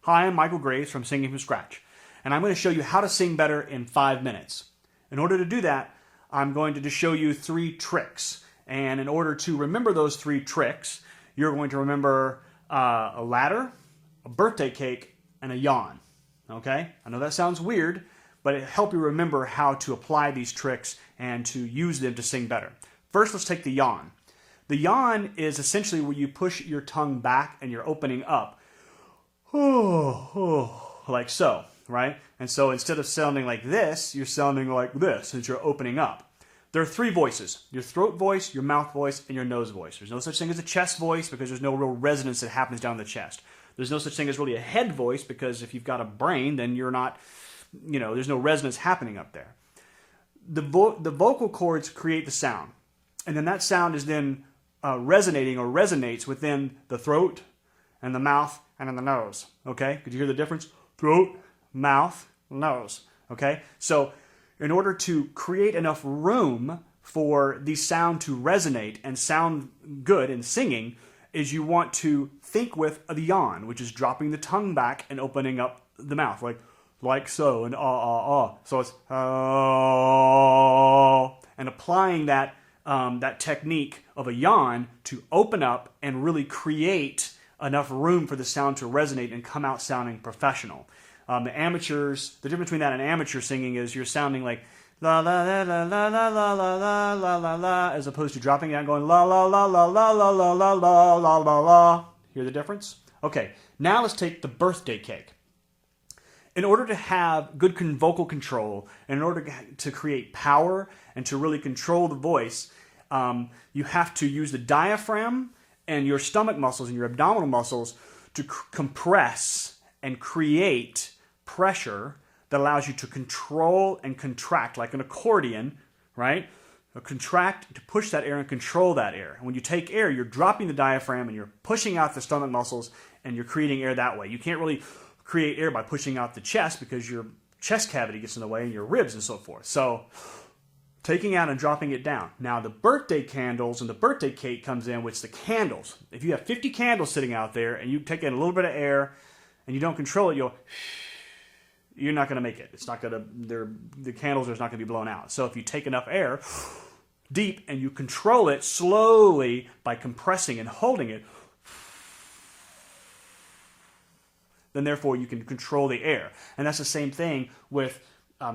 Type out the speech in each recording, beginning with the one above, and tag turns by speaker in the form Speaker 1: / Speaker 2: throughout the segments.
Speaker 1: Hi, I'm Michael Graves from Singing from Scratch, and I'm going to show you how to sing better in 5 minutes. In order to do that, I'm going to just show you 3 tricks, and in order to remember those 3 tricks, you're going to remember a ladder, a birthday cake, and a yawn. Okay? I know that sounds weird, but it'll help you remember how to apply these tricks and to use them to sing better. First, let's take the yawn. The yawn is essentially where you push your tongue back and you're opening up. Like so, right? And so instead of sounding like this, you're sounding like this since you're opening up. There are 3 voices: your throat voice, your mouth voice, and your nose voice. There's no such thing as a chest voice because there's no real resonance that happens down the chest. There's no such thing as really a head voice because if you've got a brain, then you're not, there's no resonance happening up there. The vocal cords create the sound. And then that sound is then resonating or resonates within the throat and the mouth and in the nose. Okay? Could you hear the difference? Throat, mouth, nose. Okay? So in order to create enough room for the sound to resonate and sound good in singing is you want to think with the yawn, which is dropping the tongue back and opening up the mouth, like so, and So it's and applying that that technique of a yawn to open up and really create enough room for the sound to resonate and come out sounding professional. The amateurs, the difference between that and amateur singing is you're sounding like la la la la la la la la la la la la, as opposed to dropping it out and going la la la la la la la la la la la la. Hear the difference? Okay, now let's take the birthday cake. In order to have good vocal control, and in order to create power and to really control the voice, you have to use the diaphragm and your stomach muscles and your abdominal muscles to compress and create pressure that allows you to control and contract like an accordion, right? Contract to push that air and control that air. And when you take air, you're dropping the diaphragm and you're pushing out the stomach muscles and you're creating air that way. You can't really create air by pushing out the chest because your chest cavity gets in the way and your ribs and so forth. So taking out and dropping it down. Now the birthday candles and the birthday cake comes in with the candles. If you have 50 candles sitting out there and you take in a little bit of air and you don't control it, you're not going to make it. It's not going to, the candles are not going to be blown out. So if you take enough air deep and you control it slowly by compressing and holding it, then therefore you can control the air. And that's the same thing with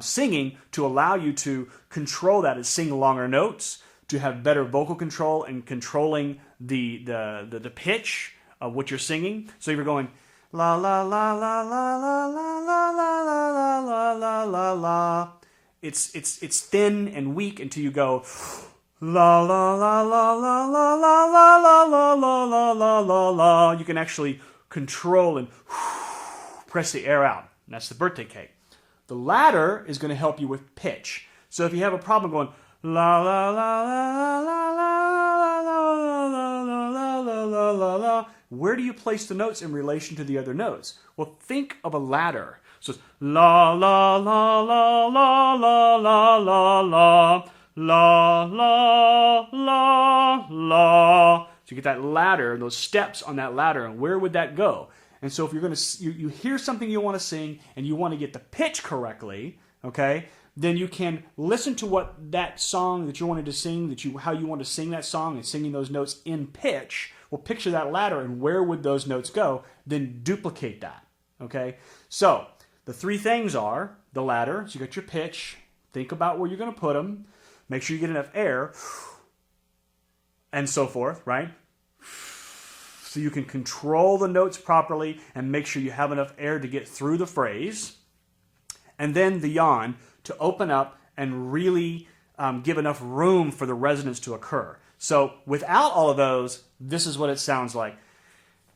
Speaker 1: singing, to allow you to control that and sing longer notes, to have better vocal control and controlling the pitch of what you're singing. So if you're going la la la la la la la la la la la la la la, it's thin and weak until you go la la la la la la la la la la la la la la la. You can actually control and press the air out. And that's the birthday cake. The ladder is going to help you with pitch. So if you have a problem going la la la la la la la la la la la la, where do you place the notes in relation to the other notes? Well, think of a ladder. So it's la la la la la la la la la la la la la. So you get that ladder, those steps on that ladder, and where would that go? And so if you're going to, you hear something you want to sing and you want to get the pitch correctly, okay, then you can listen to what that song that you wanted to sing, how you want to sing that song and singing those notes in pitch. Well, picture that ladder and where would those notes go, then duplicate that, okay? So the 3 things are the ladder, so you got your pitch, think about where you're going to put them, make sure you get enough air, and so forth, right? So you can control the notes properly and make sure you have enough air to get through the phrase. And then the yawn to open up and really give enough room for the resonance to occur. So without all of those, this is what it sounds like.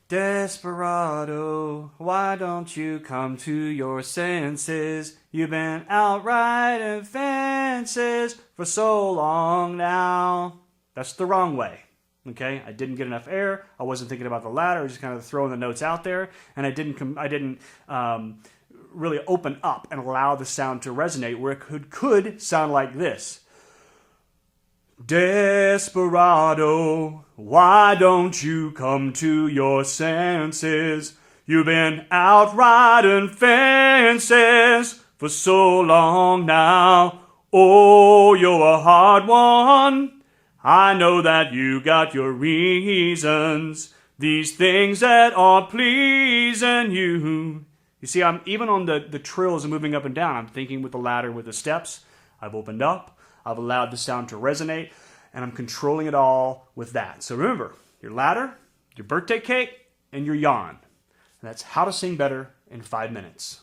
Speaker 1: Desperado, why don't you come to your senses? You've been out riding fences for so long now. That's the wrong way. Okay, I didn't get enough air. I wasn't thinking about the ladder. I was just kind of throwing the notes out there, and I didn't really open up and allow the sound to resonate where it could sound like this. Desperado, why don't you come to your senses? You've been out riding fences for so long now. Oh, you're a hard one. I know that you got your reasons. These things that are pleasing you. You see, I'm even on the trills and moving up and down. I'm thinking with the ladder, with the steps. I've opened up. I've allowed the sound to resonate. And I'm controlling it all with that. So remember, your ladder, your birthday cake, and your yawn. And that's how to sing better in 5 minutes.